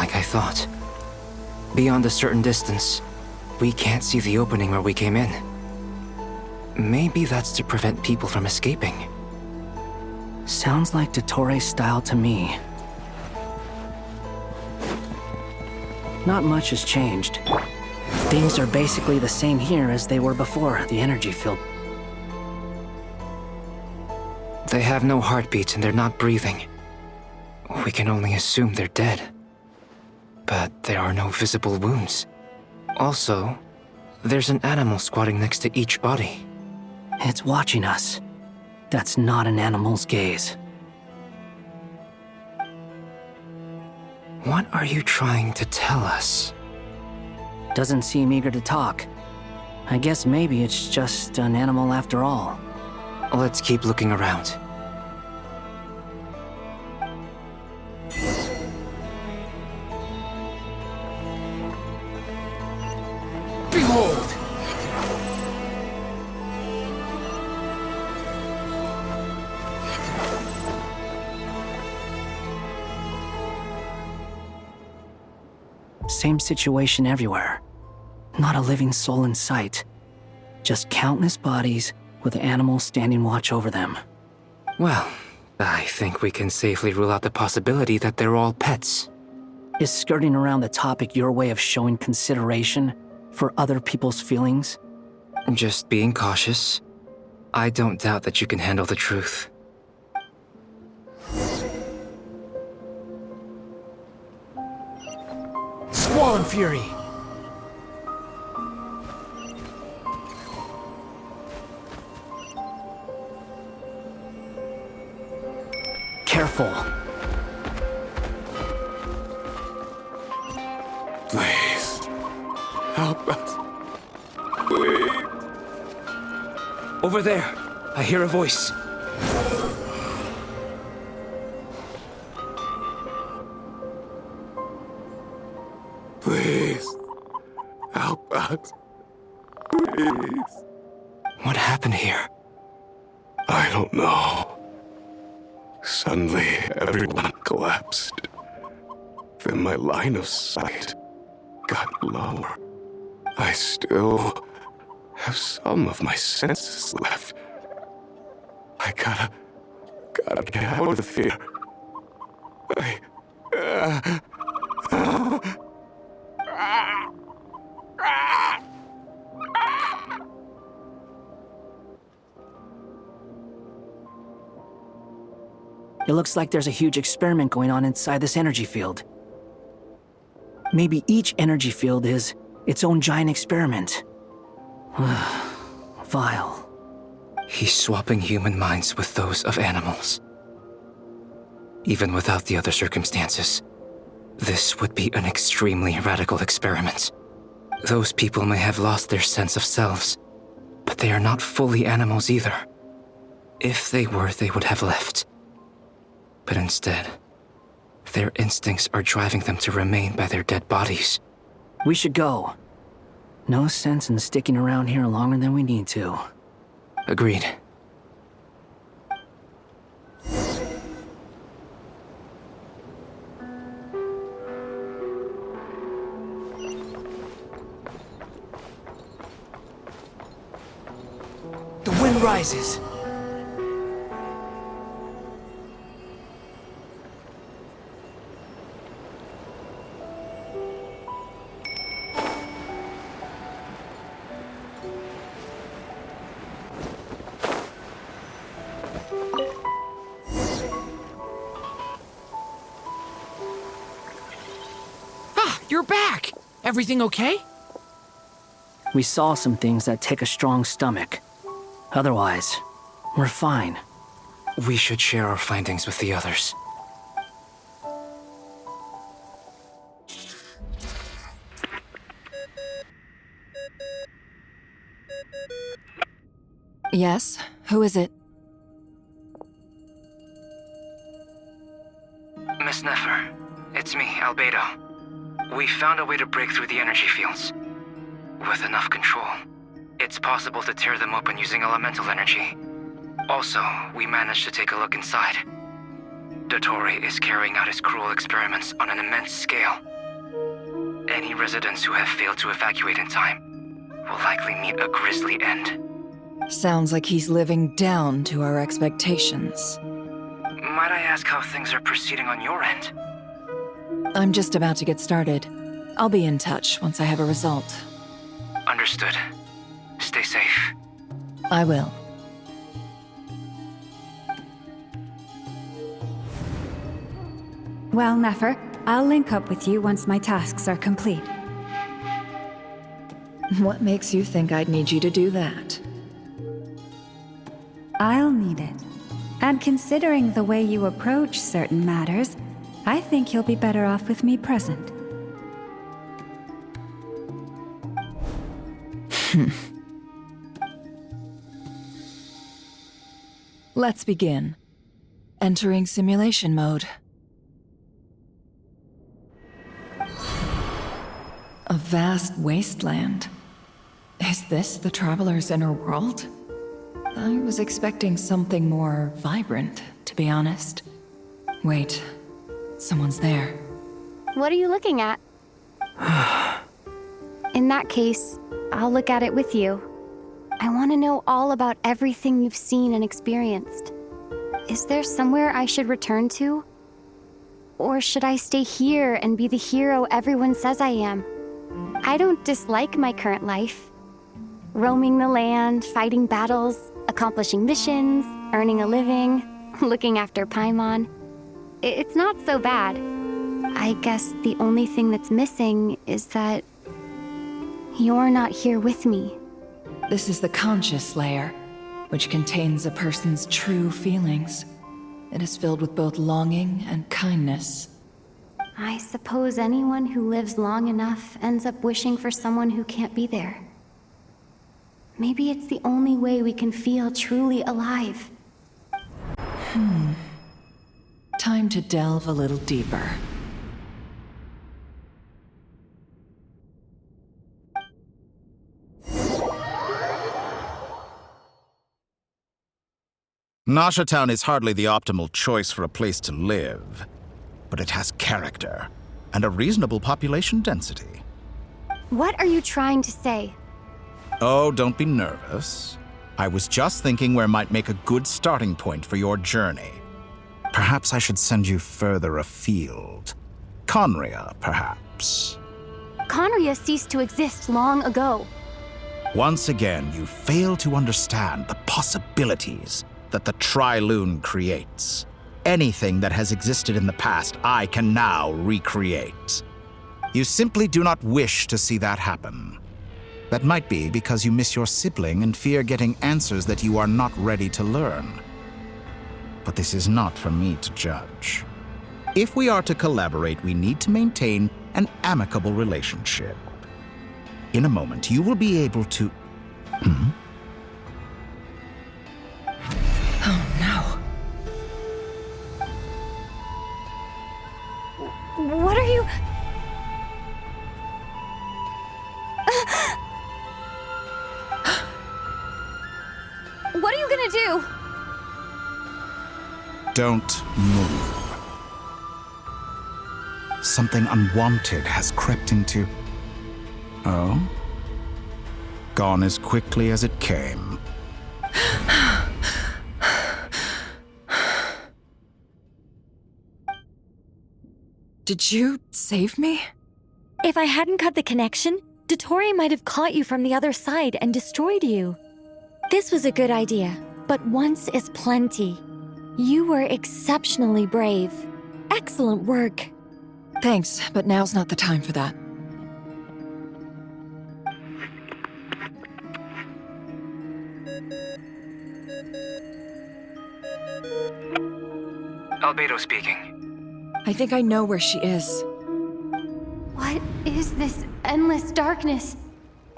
like I thought. Beyond a certain distance, we can't see the opening where we came in. Maybe that's to prevent people from escaping. Sounds like Dottore style to me. Not much has changed. Things are basically the same here as they were before the energy field. They have no heartbeats and they're not breathing. We can only assume they're dead. But there are no visible wounds. Also, there's an animal squatting next to each body. It's watching us. That's not an animal's gaze. What are you trying to tell us? Doesn't seem eager to talk. I guess maybe it's just an animal after all. Let's keep looking around. Behold! Same situation everywhere. Not a living soul in sight. Just countless bodies with animals standing watch over them. Well, I think we can safely rule out the possibility that they're all pets. Is skirting around the topic your way of showing consideration for other people's feelings? Just being cautious. I don't doubt that you can handle the truth. Squall Fury! Careful. Please. Help us. Please. Over there, I hear a voice. Please. Help us. Please. What happened here? I don't know. Suddenly, everyone collapsed. Then my line of sight got lower. I still have some of my senses left. I gotta get out of here. It looks like there's a huge experiment going on inside this energy field. Maybe each energy field is its own giant experiment. Vile. He's swapping human minds with those of animals. Even without the other circumstances, this would be an extremely radical experiment. Those people may have lost their sense of selves, but they are not fully animals either. If they were, they would have left. But instead, their instincts are driving them to remain by their dead bodies. We should go. No sense in sticking around here longer than we need to. Agreed. The wind rises. You're back! Everything okay? We saw some things that take a strong stomach. Otherwise, we're fine. We should share our findings with the others. Yes? Who is it? Miss Nefer, it's me, Albedo. We found a way to break through the energy fields. With enough control, it's possible to tear them open using elemental energy. Also, we managed to take a look inside. Dottore is carrying out his cruel experiments on an immense scale. Any residents who have failed to evacuate in time will likely meet a grisly end. Sounds like he's living down to our expectations. Might I ask how things are proceeding on your end? I'm just about to get started. I'll be in touch once I have a result. Understood. Stay safe. I will. Well, Nefer, I'll link up with you once my tasks are complete. What makes you think I'd need you to do that? I'll need it. And considering the way you approach certain matters, I think you'll be better off with me present. Let's begin. Entering simulation mode. A vast wasteland. Is this the Traveler's inner world? I was expecting something more vibrant, to be honest. Wait, someone's there. What are you looking at? In that case, I'll look at it with you. I want to know all about everything you've seen and experienced. Is there somewhere I should return to? Or should I stay here and be the hero everyone says I am? I don't dislike my current life. Roaming the land, fighting battles, accomplishing missions, earning a living, looking after Paimon. It's not so bad. I guess the only thing that's missing is that you're not here with me. This is the conscious layer, which contains a person's true feelings. It is filled with both longing and kindness. I suppose anyone who lives long enough ends up wishing for someone who can't be there. Maybe it's the only way we can feel truly alive. Time to delve a little deeper. Nasha Town is hardly the optimal choice for a place to live, but it has character and a reasonable population density. What are you trying to say? Oh, don't be nervous. I was just thinking where might make a good starting point for your journey. Perhaps I should send you further afield. Conria, perhaps. Conria ceased to exist long ago. Once again, you fail to understand the possibilities that the Tri-Lune creates. Anything that has existed in the past, I can now recreate. You simply do not wish to see that happen. That might be because you miss your sibling and fear getting answers that you are not ready to learn. But this is not for me to judge. If we are to collaborate, we need to maintain an amicable relationship. In a moment, you will be able to... Oh no. What are you... What are you gonna do? Don't move. Something unwanted has crept into... Oh? Gone as quickly as it came. Did you save me? If I hadn't cut the connection, Dottore might have caught you from the other side and destroyed you. This was a good idea, but once is plenty. You were exceptionally brave. Excellent work. Thanks, but now's not the time for that. Albedo speaking. I think I know where she is. What is this endless darkness?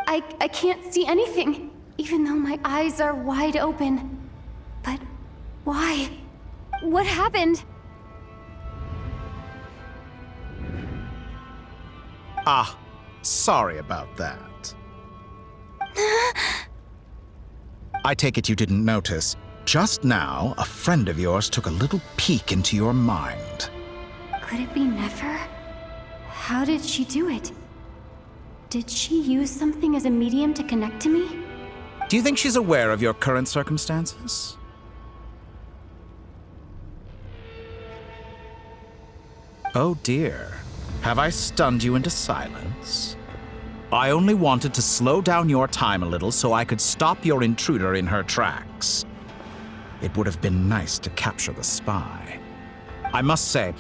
I can't see anything, even though my eyes are wide open. But why? What happened? Ah, sorry about that. I take it you didn't notice. Just now, a friend of yours took a little peek into your mind. Could it be Nefer? How did she do it? Did she use something as a medium to connect to me? Do you think she's aware of your current circumstances? Oh dear. Have I stunned you into silence? I only wanted to slow down your time a little so I could stop your intruder in her tracks. It would have been nice to capture the spy. I must say,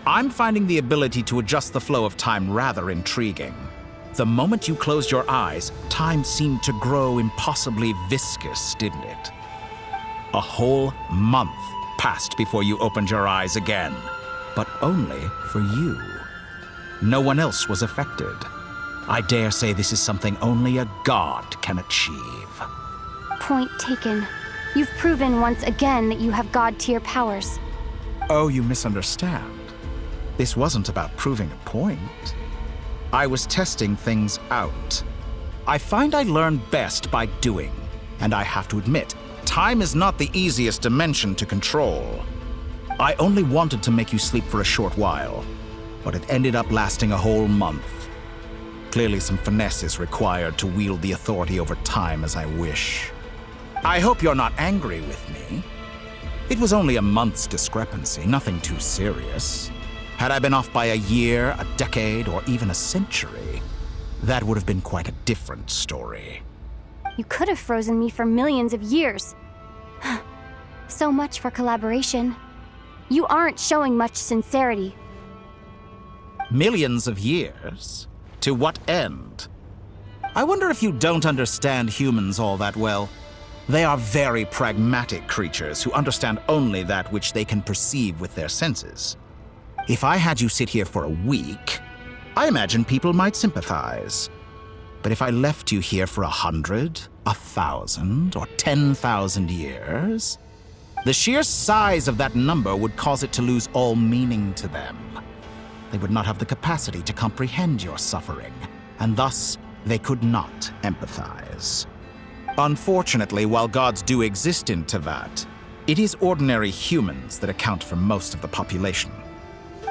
I'm finding the ability to adjust the flow of time rather intriguing. The moment you closed your eyes, time seemed to grow impossibly viscous, didn't it? A whole month passed before you opened your eyes again, but only for you. No one else was affected. I dare say this is something only a god can achieve. Point taken. You've proven once again that you have god-tier powers. Oh, you misunderstand. This wasn't about proving a point. I was testing things out. I find I learn best by doing, and I have to admit, time is not the easiest dimension to control. I only wanted to make you sleep for a short while, but it ended up lasting a whole month. Clearly some finesse is required to wield the authority over time as I wish. I hope you're not angry with me. It was only a month's discrepancy, nothing too serious. Had I been off by a year, a decade, or even a century, that would have been quite a different story. You could have frozen me for millions of years. So much for collaboration. You aren't showing much sincerity. Millions of years? To what end? I wonder if you don't understand humans all that well. They are very pragmatic creatures who understand only that which they can perceive with their senses. If I had you sit here for a week, I imagine people might sympathize. But if I left you here for 100, 1,000, or 10,000 years, the sheer size of that number would cause it to lose all meaning to them. They would not have the capacity to comprehend your suffering, and thus they could not empathize. Unfortunately, while gods do exist in Teyvat, it is ordinary humans that account for most of the population.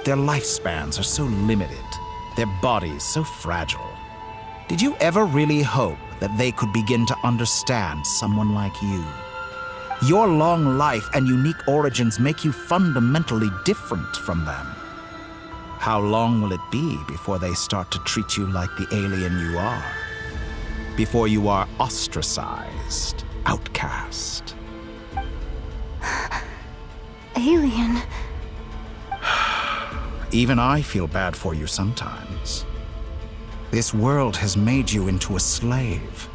Their lifespans are so limited, their bodies so fragile. Did you ever really hope that they could begin to understand someone like you? Your long life and unique origins make you fundamentally different from them. How long will it be before they start to treat you like the alien you are? Before you are ostracized, outcast? Alien. Even I feel bad for you sometimes. This world has made you into a slave.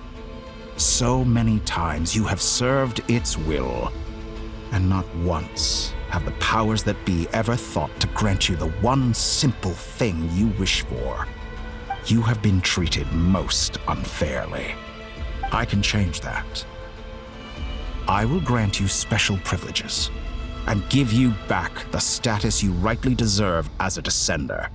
So many times you have served its will, and not once have the powers that be ever thought to grant you the one simple thing you wish for. You have been treated most unfairly. I can change that. I will grant you special privileges and give you back the status you rightly deserve as a descender.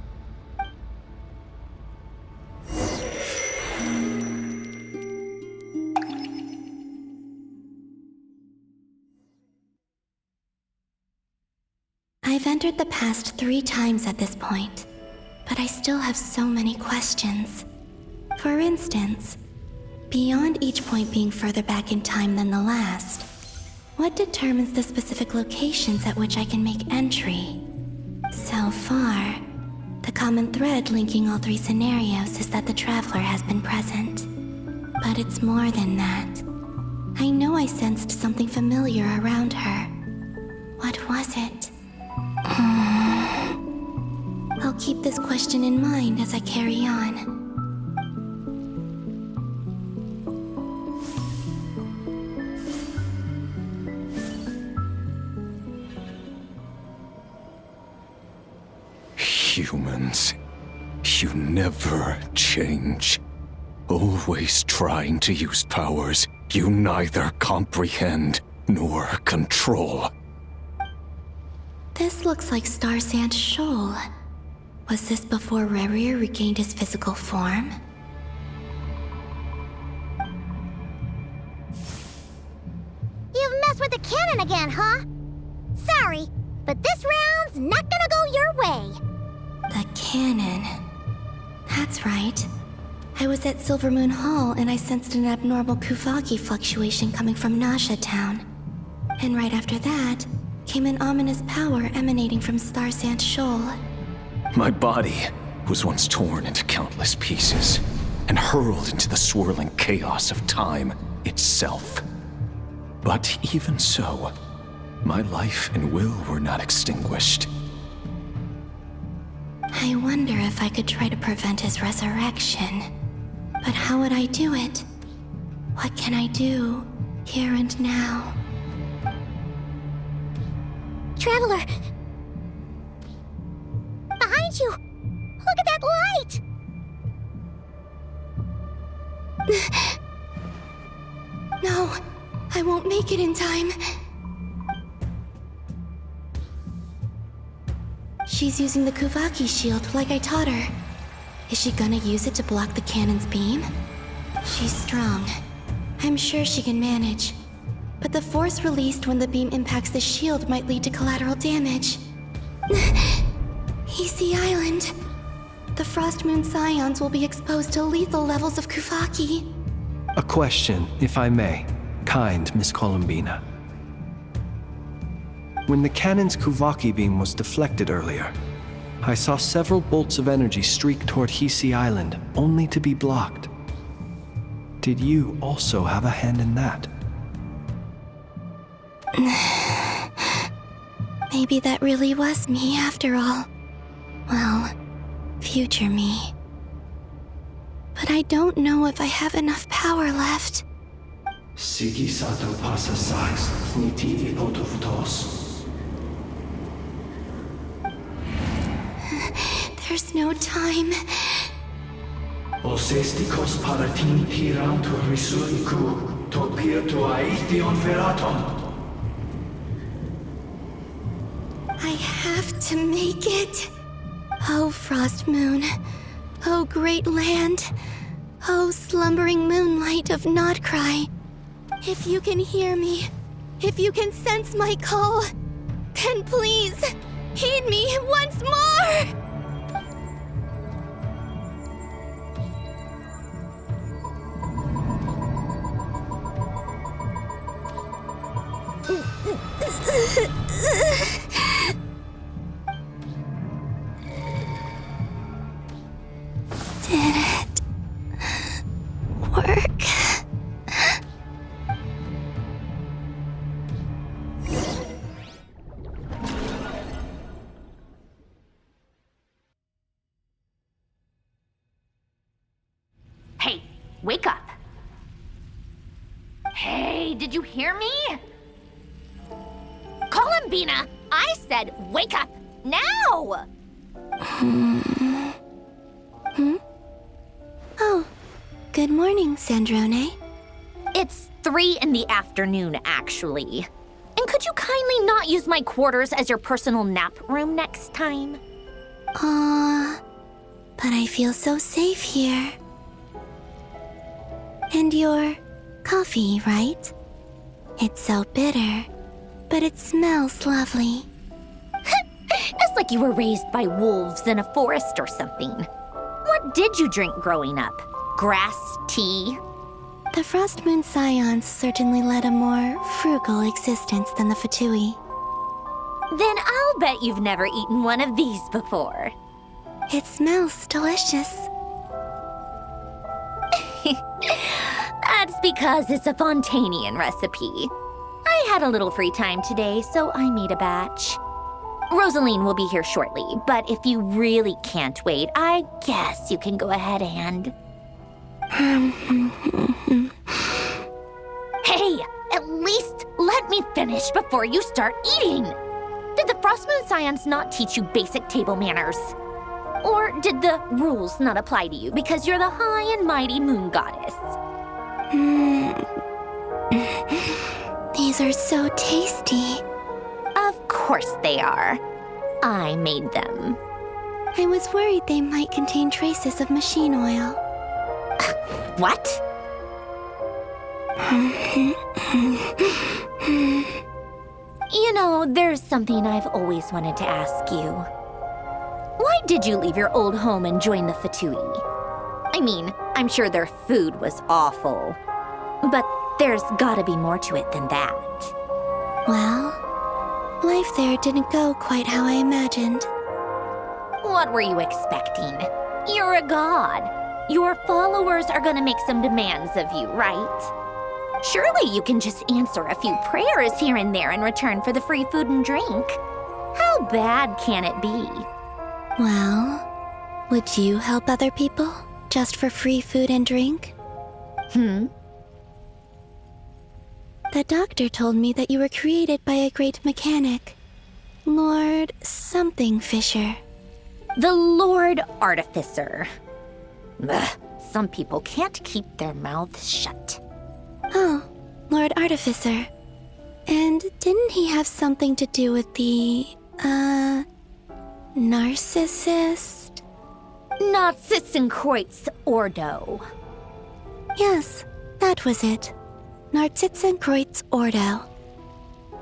I've entered the past 3 times at this point, but I still have so many questions. For instance, beyond each point being further back in time than the last, what determines the specific locations at which I can make entry? So far, the common thread linking all 3 scenarios is that the Traveler has been present. But it's more than that. I know I sensed something familiar around her. What was it? I'll keep this question in mind as I carry on. Humans, you never change. Always trying to use powers you neither comprehend nor control. This looks like Star Sand Shoal. Was this before Rerir regained his physical form? You've messed with the cannon again, huh? Sorry, but this round's not gonna go your way. The cannon. That's right. I was at Silver Moon Hall and I sensed an abnormal Kuvaki fluctuation coming from Nasha Town. And right after that, came an ominous power emanating from Star Sand Shoal. My body was once torn into countless pieces and hurled into the swirling chaos of time itself. But even so, my life and will were not extinguished. I wonder if I could try to prevent his resurrection. But how would I do it? What can I do, here and now? Traveler! Behind you! Look at that light! No, I won't make it in time. She's using the Kuvaki shield like I taught her. Is she gonna use it to block the cannon's beam? She's strong. I'm sure she can manage. But the force released when the beam impacts the shield might lead to collateral damage. EC Island. The Frost Moon Scions will be exposed to lethal levels of Kuvaki. A question, if I may. Kind Miss Columbina. When the cannon's Kuvaki beam was deflected earlier, I saw several bolts of energy streak toward Hisi Island, only to be blocked. Did you also have a hand in that? Maybe that really was me after all. Well, future me. But I don't know if I have enough power left. Siki sato pasa sax, niti ipotofutos. There's no time. Osestikos paratin tiram to risuiku, to pir to aithion feraton. I have to make it. Oh, Frost Moon. Oh, great land. Oh, slumbering moonlight of Nodcry. If you can hear me, if you can sense my call, then please, heed me once more! Did it work? Hey, wake up. Hey, did you hear me? Columbina, I said wake up now! Oh, good morning, Sandrone. It's 3 in the afternoon, actually. And could you kindly not use my quarters as your personal nap room next time? But I feel so safe here. And your coffee, right? It's so bitter, but it smells lovely. It's like you were raised by wolves in a forest or something. What did you drink growing up? Grass tea? The Frost Moon Scions certainly led a more frugal existence than the Fatui. Then I'll bet you've never eaten one of these before. It smells delicious. That's because it's a Fontanian recipe. I had a little free time today, so I made a batch. Rosaline will be here shortly, but if you really can't wait, I guess you can go ahead and... Hey, at least let me finish before you start eating! Did the Frost Moon Scions not teach you basic table manners? Or did the rules not apply to you because you're the high and mighty moon goddess? These are so tasty. Of course they are. I made them. I was worried they might contain traces of machine oil. What? You know, there's something I've always wanted to ask you. Why did you leave your old home and join the Fatui? I mean, I'm sure their food was awful. But there's gotta be more to it than that. Well, life there didn't go quite how I imagined. What were you expecting? You're a god. Your followers are gonna make some demands of you, right? Surely you can just answer a few prayers here and there in return for the free food and drink. How bad can it be? Well, would you help other people just for free food and drink? The doctor told me that you were created by a great mechanic, Lord something Fisher. The Lord Artificer. Ugh, some people can't keep their mouths shut. Oh, Lord Artificer. And didn't he have something to do with the, narcissist? Narcissenkreuz Ordo. Yes, that was it. Narcissenkreuz Ordo.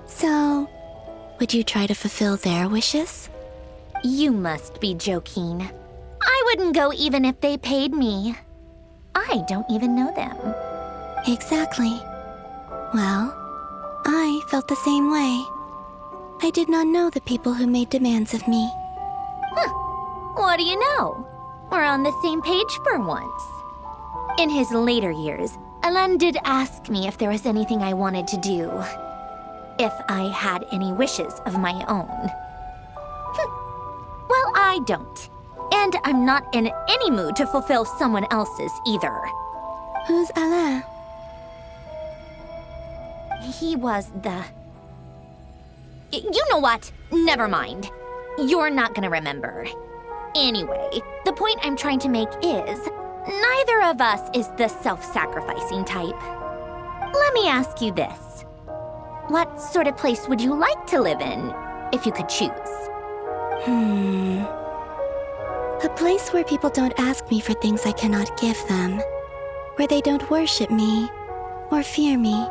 So, would you try to fulfill their wishes? You must be joking. I wouldn't go even if they paid me. I don't even know them. Exactly. Well, I felt the same way. I did not know the people who made demands of me. What do you know? We're on the same page for once. In his later years, Alan did ask me if there was anything I wanted to do. If I had any wishes of my own. Well, I don't. And I'm not in any mood to fulfill someone else's either. Who's Alain? He was the... You know what? Never mind. You're not gonna remember. Anyway, the point I'm trying to make is, neither of us is the self-sacrificing type. Let me ask you this. What sort of place would you like to live in, if you could choose? A place where people don't ask me for things I cannot give them. Where they don't worship me, or fear me,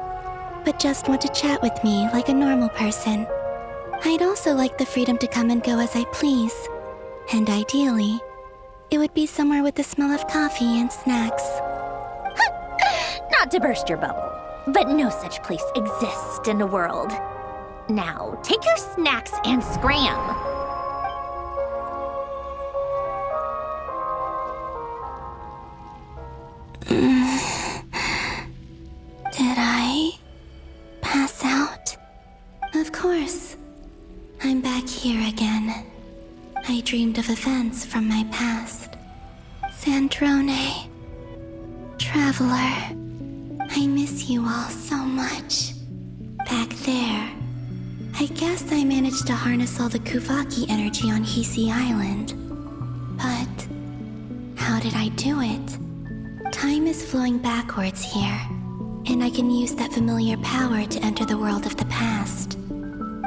but just want to chat with me like a normal person. I'd also like the freedom to come and go as I please. And ideally, it would be somewhere with the smell of coffee and snacks. Not to burst your bubble, but no such place exists in the world. Now, take your snacks and scram. Did I pass out? Of course. I'm back here again. I dreamed of events from my past. Sandrone. Traveler. I miss you all so much. Back there. I guess I managed to harness all the Kuvaki energy on Hisi Island. But how did I do it? Time is flowing backwards here, and I can use that familiar power to enter the world of the past.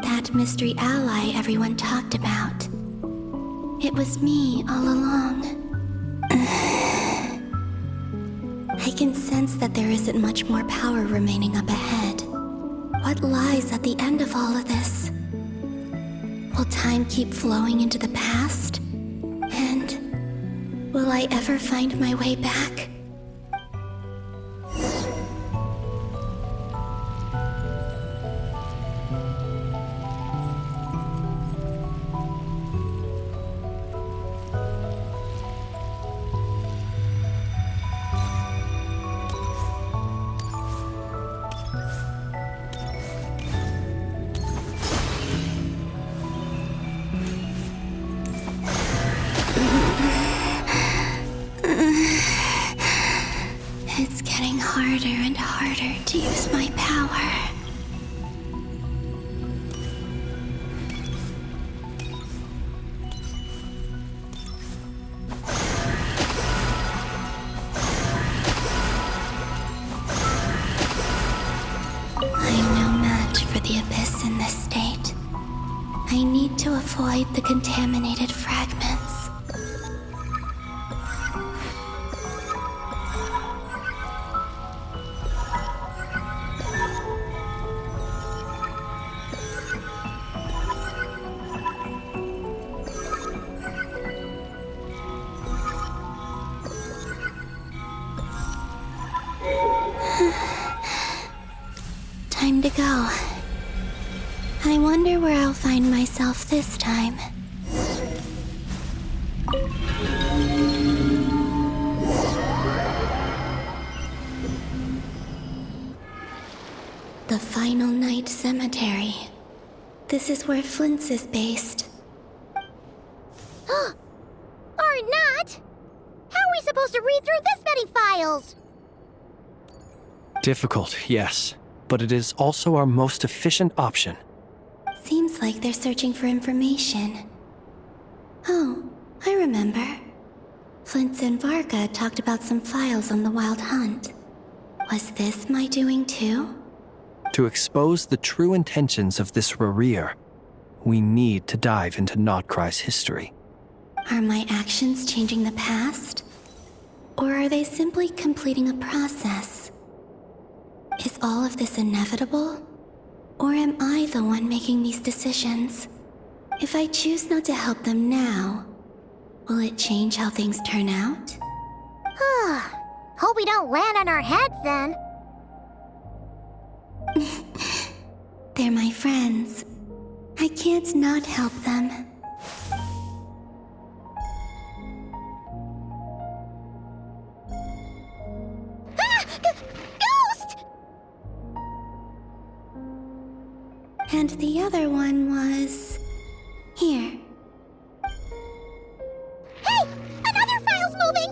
That mystery ally everyone talked about. It was me all along. I can sense that there isn't much more power remaining up ahead. What lies at the end of all of this? Will time keep flowing into the past? And will I ever find my way back? It's getting harder and harder to use my power. I'm no match for the Abyss in this state. I need to avoid the contaminated fragments. to go. I wonder where I'll find myself this time. The Final Night Cemetery. This is where Flint's is based. Or not! How are we supposed to read through this many files? Difficult, yes, but it is also our most efficient option. Seems like they're searching for information. Oh, I remember. Flint and Varga talked about some files on the Wild Hunt. Was this my doing too? To expose the true intentions of this Rereer, we need to dive into Notcry's history. Are my actions changing the past? Or are they simply completing a process? Is all of this inevitable? Or am I the one making these decisions? If I choose not to help them now, will it change how things turn out? Hope we don't land on our heads then. They're my friends. I can't not help them. Ghost! And the other one was... here. Hey! Another file's moving!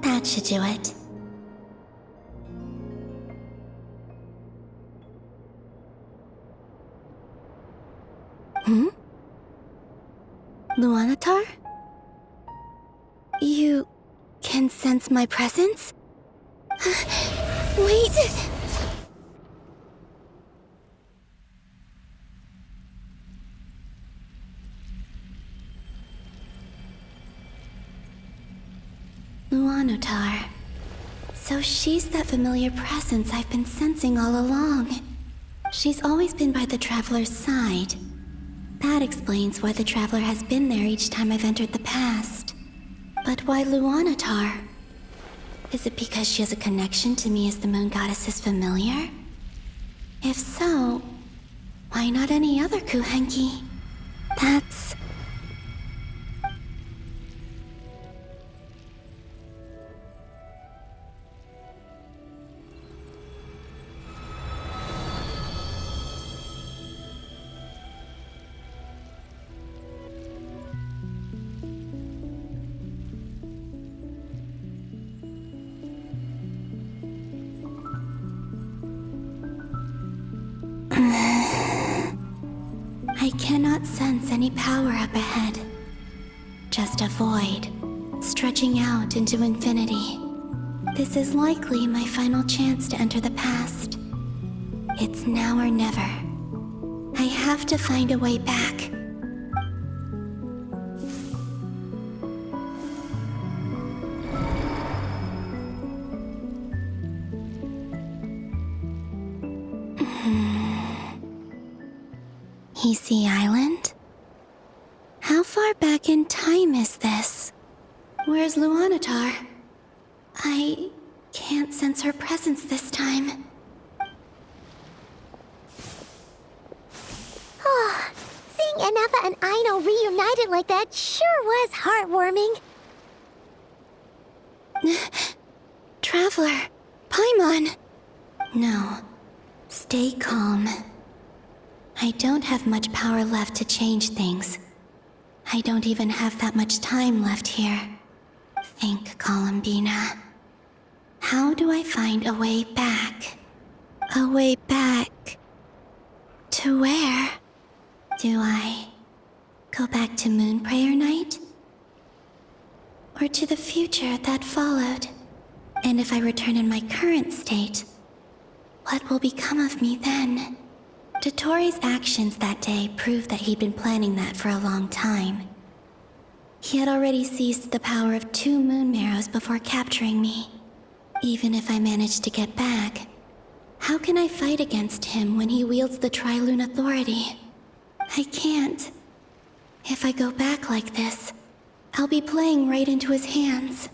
That should do it. Luanatar? You can sense my presence? Wait! Luanatar. So she's that familiar presence I've been sensing all along. She's always been by the Traveler's side. That explains why the Traveler has been there each time I've entered the past. But why Luanatar? Is it because she has a connection to me as the Moon Goddess's familiar? If so, why not any other Kuhenki? That's... I cannot sense any power up ahead. Just a void, stretching out into infinity. This is likely my final chance to enter the past. It's now or never. I have to find a way back. Hisi Island? How far back in time is this? Where's Luanatar? I can't sense her presence this time. Seeing Enefa and Aino reunited like that sure was heartwarming. Traveler, Paimon. No, stay calm. I don't have much power left to change things. I don't even have that much time left here. Think, Columbina. How do I find a way back? A way back... to where? Do I go back to Moon Prayer Night? Or to the future that followed? And if I return in my current state, what will become of me then? Dotori's actions that day proved that he'd been planning that for a long time. He had already seized the power of 2 moon marrows before capturing me. Even if I managed to get back, how can I fight against him when he wields the Tri-Lune Authority? I can't. If I go back like this, I'll be playing right into his hands.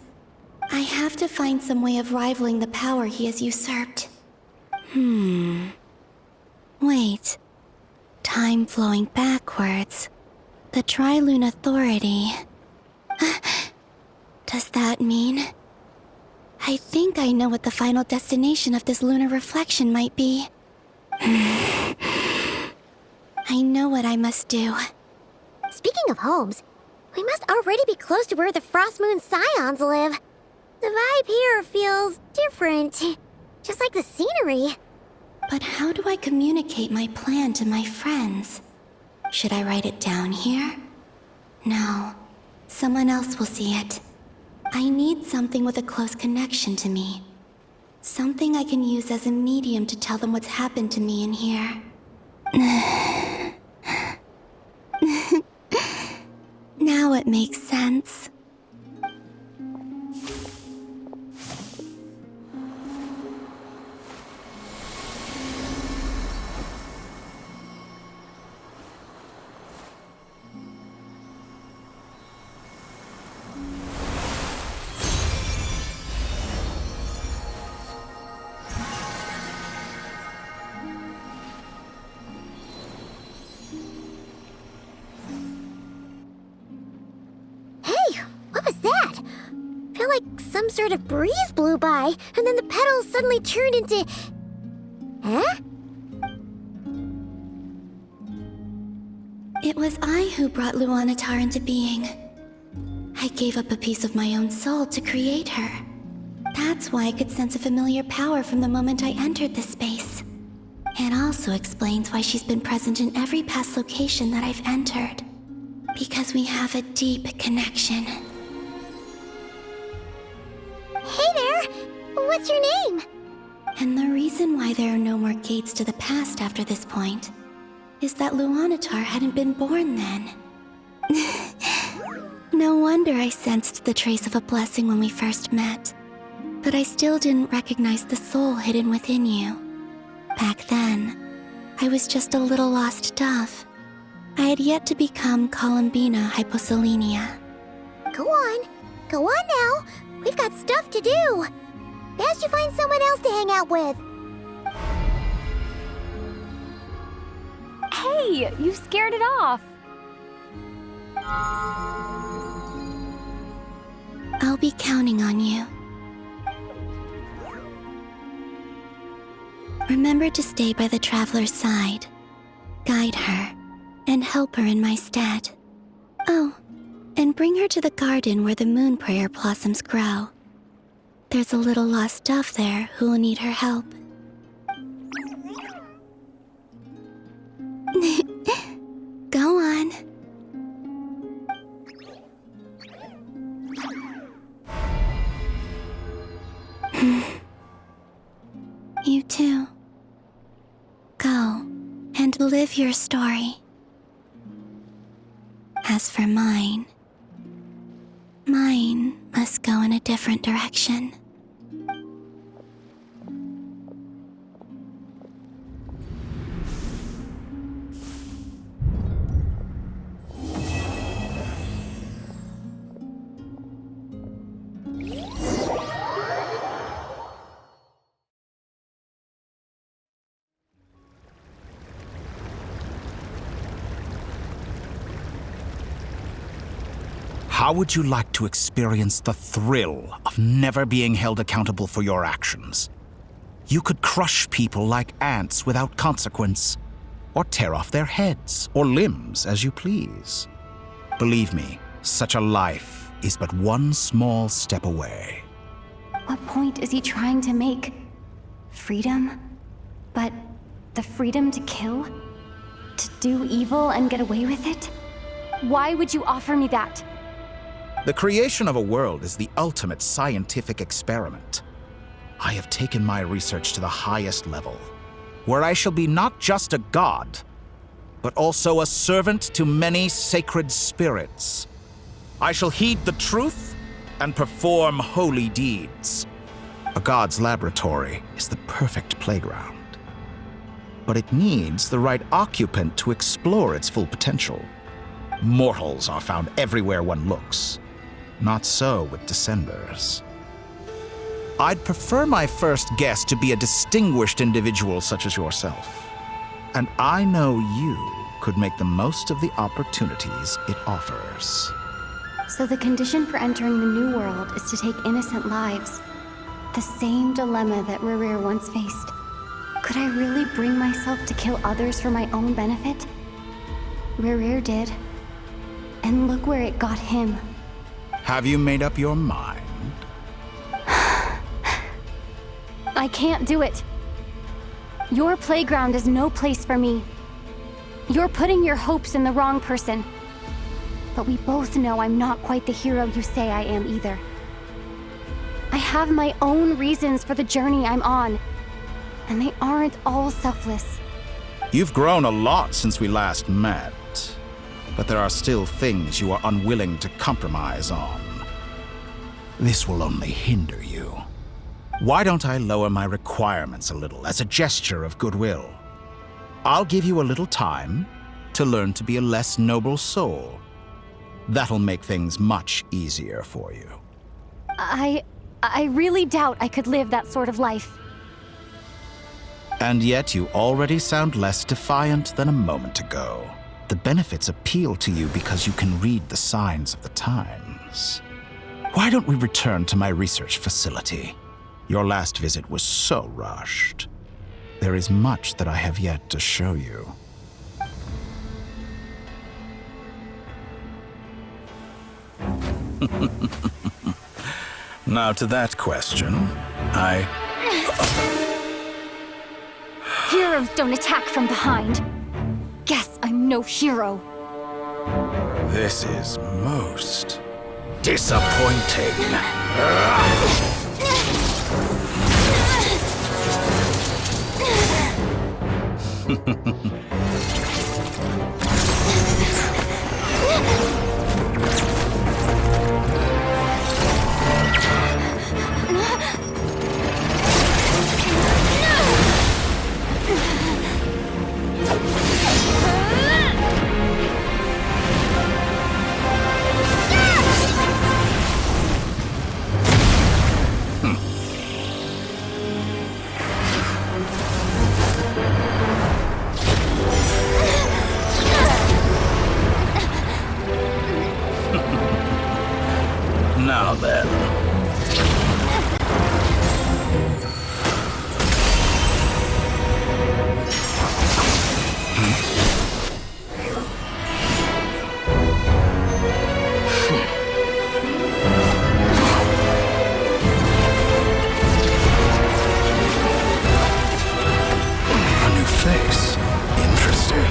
I have to find some way of rivaling the power he has usurped. Wait. Time flowing backwards. The Tri-Lune Authority. Does that mean... I think I know what the final destination of this lunar reflection might be. I know what I must do. Speaking of homes, we must already be close to where the Frost Moon Scions live. The vibe here feels different, just like the scenery. But how do I communicate my plan to my friends? Should I write it down here? No, someone else will see it. I need something with a close connection to me. Something I can use as a medium to tell them what's happened to me in here. Now it makes sense. Some sort of breeze blew by, and then the petals suddenly turned into... Huh? It was I who brought Luanatar into being. I gave up a piece of my own soul to create her. That's why I could sense a familiar power from the moment I entered this space. It also explains why she's been present in every past location that I've entered. Because we have a deep connection. Hey there! What's your name? And the reason why there are no more gates to the past after this point is that Luanatar hadn't been born then. No wonder I sensed the trace of a blessing when we first met. But I still didn't recognize the soul hidden within you. Back then, I was just a little lost dove. I had yet to become Columbina Hyposelenia. Go on now. We've got stuff to do. Best you find someone else to hang out with. Hey, you scared it off. I'll be counting on you. Remember to stay by the traveler's side, guide her, and help her in my stead. Oh, and bring her to the garden where the moon prayer blossoms grow. There's a little lost dove there who will need her help. Go on. You too. Go and live your story. As for mine must go in a different direction. How would you like to experience the thrill of never being held accountable for your actions? You could crush people like ants without consequence, or tear off their heads or limbs as you please. Believe me, such a life is but one small step away. What point is he trying to make? Freedom? But the freedom to kill? To do evil and get away with it? Why would you offer me that? The creation of a world is the ultimate scientific experiment. I have taken my research to the highest level, where I shall be not just a god, but also a servant to many sacred spirits. I shall heed the truth and perform holy deeds. A god's laboratory is the perfect playground. But it needs the right occupant to explore its full potential. Mortals are found everywhere one looks. Not so with Descenders. I'd prefer my first guest to be a distinguished individual such as yourself. And I know you could make the most of the opportunities it offers. So the condition for entering the new world is to take innocent lives. The same dilemma that Rerir once faced. Could I really bring myself to kill others for my own benefit? Rerir did. And look where it got him. Have you made up your mind? I can't do it. Your playground is no place for me. You're putting your hopes in the wrong person. But we both know I'm not quite the hero you say I am either. I have my own reasons for the journey I'm on, and they aren't all selfless. You've grown a lot since we last met, but there are still things you are unwilling to compromise on. This will only hinder you. Why don't I lower my requirements a little as a gesture of goodwill? I'll give you a little time to learn to be a less noble soul. That'll make things much easier for you. I really doubt I could live that sort of life. And yet you already sound less defiant than a moment ago. The benefits appeal to you because you can read the signs of the times. Why don't we return to my research facility? Your last visit was so rushed. There is much that I have yet to show you. Now to that question, Heroes don't attack from behind. Guess I'm no hero. This is most disappointing. Now then. A new face. Interesting.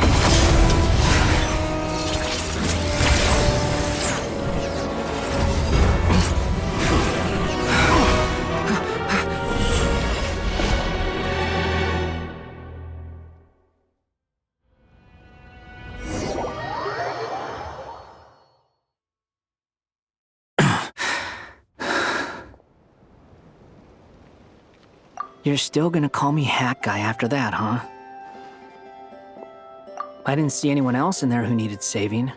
You're still gonna call me Hack Guy after that, huh? I didn't see anyone else in there who needed saving.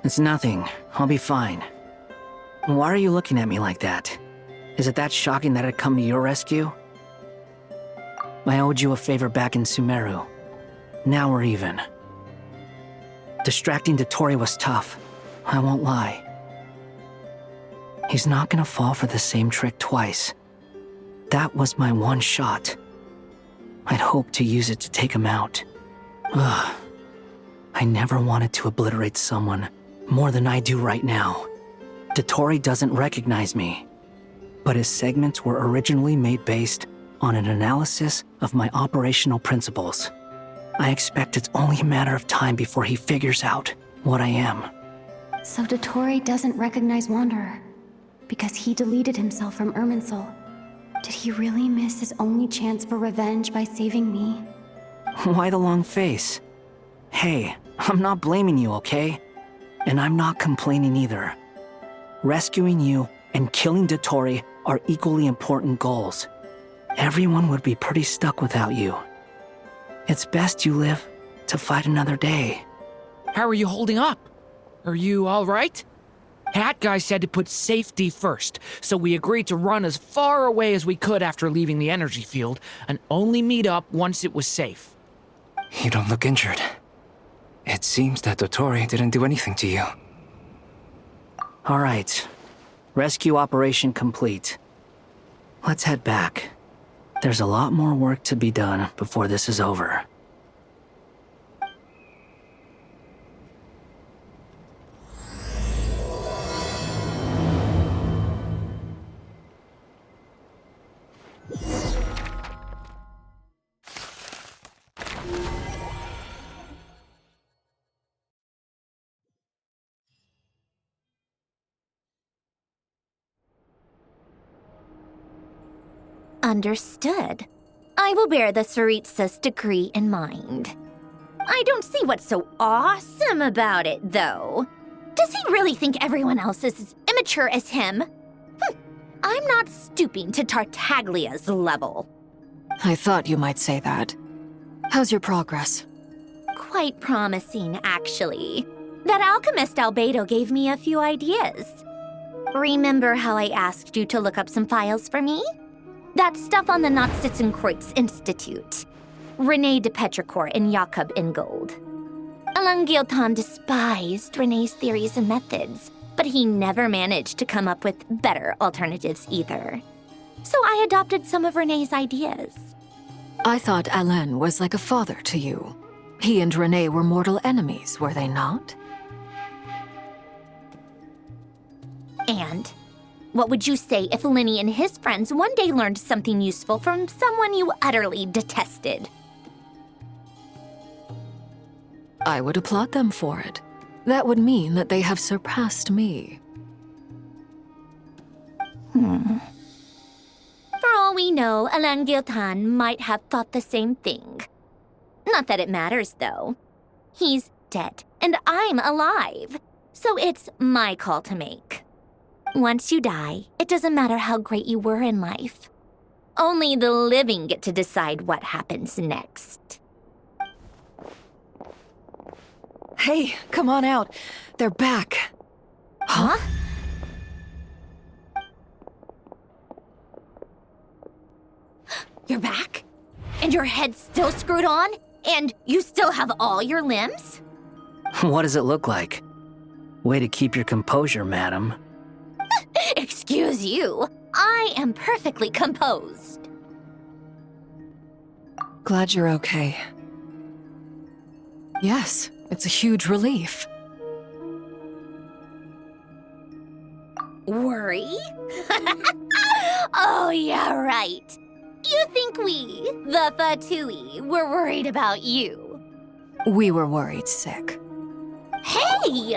It's nothing. I'll be fine. Why are you looking at me like that? Is it that shocking that I'd come to your rescue? I owed you a favor back in Sumeru. Now we're even. Distracting Dotori was tough. I won't lie. He's not gonna fall for the same trick twice. That was my one shot. I'd hoped to use it to take him out. Ugh. I never wanted to obliterate someone more than I do right now. Dotori doesn't recognize me, but his segments were originally made based on an analysis of my operational principles. I expect it's only a matter of time before he figures out what I am. So Dotori doesn't recognize Wanderer because he deleted himself from Irminsul. Did he really miss his only chance for revenge by saving me? Why the long face? Hey, I'm not blaming you, okay? And I'm not complaining either. Rescuing you and killing Dotori are equally important goals. Everyone would be pretty stuck without you. It's best you live to fight another day. How are you holding up? Are you all right? Hat Guy said to put safety first, so we agreed to run as far away as we could after leaving the energy field and only meet up once it was safe. You don't look injured. It seems that Dotori didn't do anything to you. All right. Rescue operation complete. Let's head back. There's a lot more work to be done before this is over. Understood. I will bear the Tsaritsa's decree in mind. I don't see what's so awesome about it, though. Does he really think everyone else is as immature as him? I'm not stooping to Tartaglia's level. I thought you might say that. How's your progress? Quite promising, actually. That alchemist Albedo gave me a few ideas. Remember how I asked you to look up some files for me? That stuff on the Nachtschitzenkreuz Institute. René de Petrichor and Jakob Ingold. Alain Guillotin despised René's theories and methods, but he never managed to come up with better alternatives either. So I adopted some of René's ideas. I thought Alain was like a father to you. He and René were mortal enemies, were they not? And what would you say if Lenny and his friends one day learned something useful from someone you utterly detested? I would applaud them for it. That would mean that they have surpassed me. For all we know, Alain Guillotin might have thought the same thing. Not that it matters, though. He's dead, and I'm alive. So it's my call to make. Once you die, it doesn't matter how great you were in life. Only the living get to decide what happens next. Hey, come on out. They're back. Huh? You're back? And your head's still screwed on? And you still have all your limbs? What does it look like? Way to keep your composure, madam. Excuse you. I am perfectly composed. Glad you're okay. Yes, it's a huge relief. Worry? Oh, yeah, right. You think we, the Fatui, were worried about you? We were worried sick. Hey!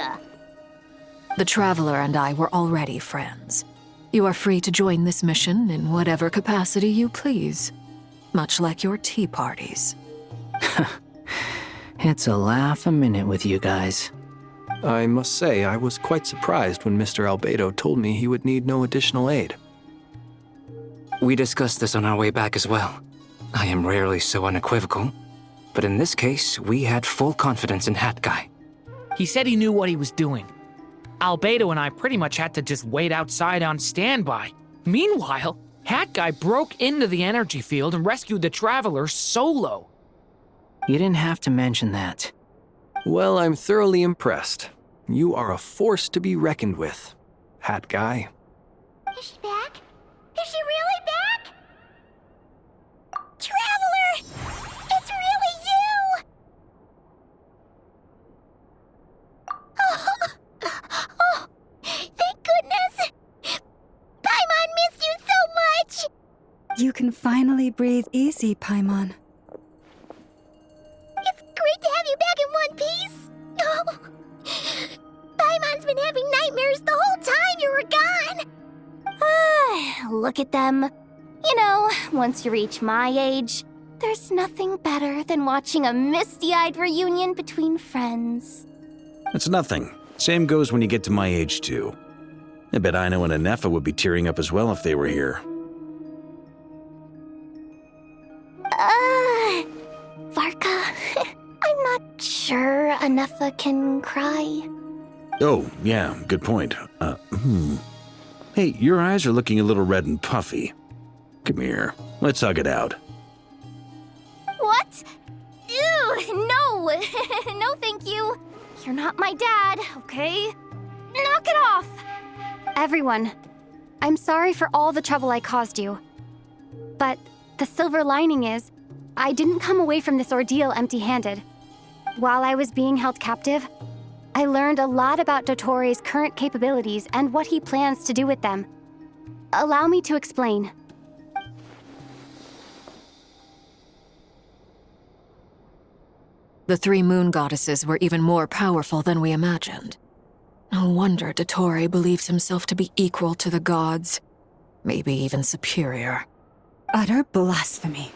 The Traveler and I were already friends. You are free to join this mission in whatever capacity you please. Much like your tea parties. It's a laugh a minute with you guys. I must say, I was quite surprised when Mr. Albedo told me he would need no additional aid. We discussed this on our way back as well. I am rarely so unequivocal, but in this case, we had full confidence in Hat Guy. He said he knew what he was doing. Albedo and I pretty much had to just wait outside on standby. Meanwhile, Hat Guy broke into the energy field and rescued the Traveler solo. You didn't have to mention that. Well, I'm thoroughly impressed. You are a force to be reckoned with, Hat Guy. Is she back? Is she really back? Traveler! It's really you! Oh, thank goodness! Paimon missed you so much! You can finally breathe easy, Paimon. It's great to have you back in one piece! Oh, Paimon's been having nightmares the whole time you were gone! Look at them. You know, once you reach my age, There's nothing better than watching a misty-eyed reunion between friends. It's nothing. Same goes when you get to my age, too. I bet Aino and Anefa would be tearing up as well if they were here. Varka, I'm not sure Anefa can cry. Oh, yeah, good point. Hey, your eyes are looking a little red and puffy. Come here, let's hug it out. What? Ew, no! No, thank you. You're not my dad, okay? Knock it off! Everyone, I'm sorry for all the trouble I caused you. But the silver lining is, I didn't come away from this ordeal empty-handed. While I was being held captive, I learned a lot about Dottoro's current capabilities and what he plans to do with them. Allow me to explain. The three moon goddesses were even more powerful than we imagined. No wonder Dottore believes himself to be equal to the gods, maybe even superior. Utter blasphemy.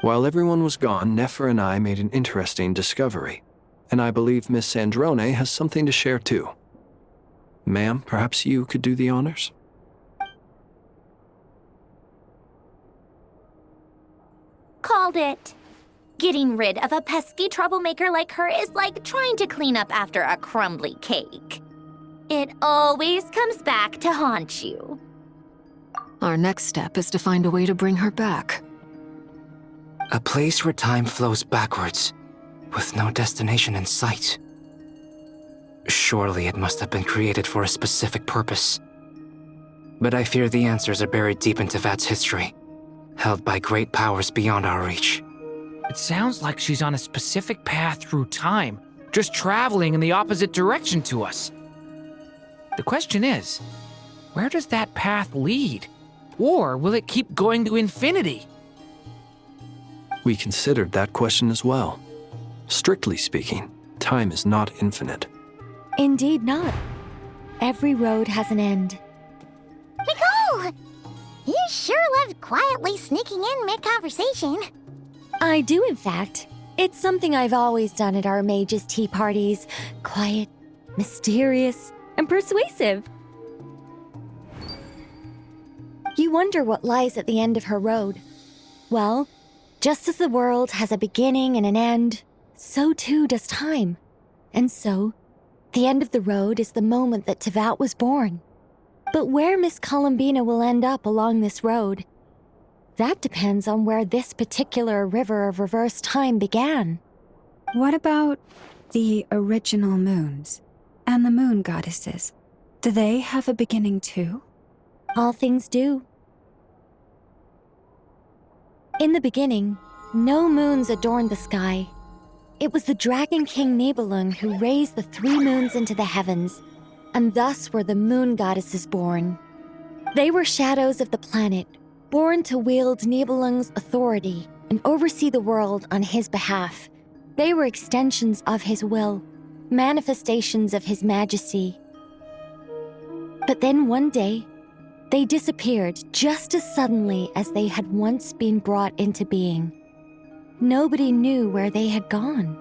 While everyone was gone, Nefer and I made an interesting discovery, and I believe Miss Sandrone has something to share too. Ma'am, perhaps you could do the honors? Called it. Getting rid of a pesky troublemaker like her is like trying to clean up after a crumbly cake. It always comes back to haunt you. Our next step is to find a way to bring her back. A place where time flows backwards, with no destination in sight. Surely it must have been created for a specific purpose. But I fear the answers are buried deep in Tevat's history, held by great powers beyond our reach. It sounds like she's on a specific path through time, just traveling in the opposite direction to us. The question is, where does that path lead? Or will it keep going to infinity? We considered that question as well. Strictly speaking, time is not infinite. Indeed not. Every road has an end. Nicole! You sure loved quietly sneaking in mid-conversation. I do, in fact. It's something I've always done at our mages' tea parties. Quiet, mysterious, and persuasive. You wonder what lies at the end of her road. Well, just as the world has a beginning and an end, so too does time. And so, the end of the road is the moment that Tevat was born. But where Miss Columbina will end up along this road, that depends on where this particular river of reverse time began. What about the original moons and the moon goddesses? Do they have a beginning too? All things do. In the beginning, no moons adorned the sky. It was the Dragon King Nibelung who raised the three moons into the heavens, and thus were the moon goddesses born. They were shadows of the planet, born to wield Nibelung's authority and oversee the world on his behalf. They were extensions of his will, manifestations of his majesty. But then one day, they disappeared just as suddenly as they had once been brought into being. Nobody knew where they had gone.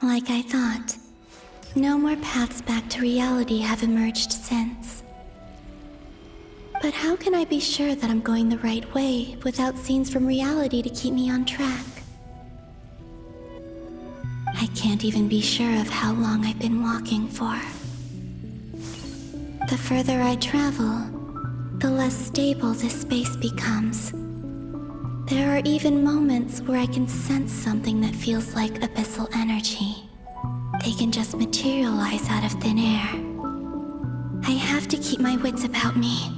Like I thought, no more paths back to reality have emerged since. But how can I be sure that I'm going the right way without scenes from reality to keep me on track? I can't even be sure of how long I've been walking for. The further I travel, the less stable this space becomes. There are even moments where I can sense something that feels like abyssal energy. They can just materialize out of thin air. I have to keep my wits about me.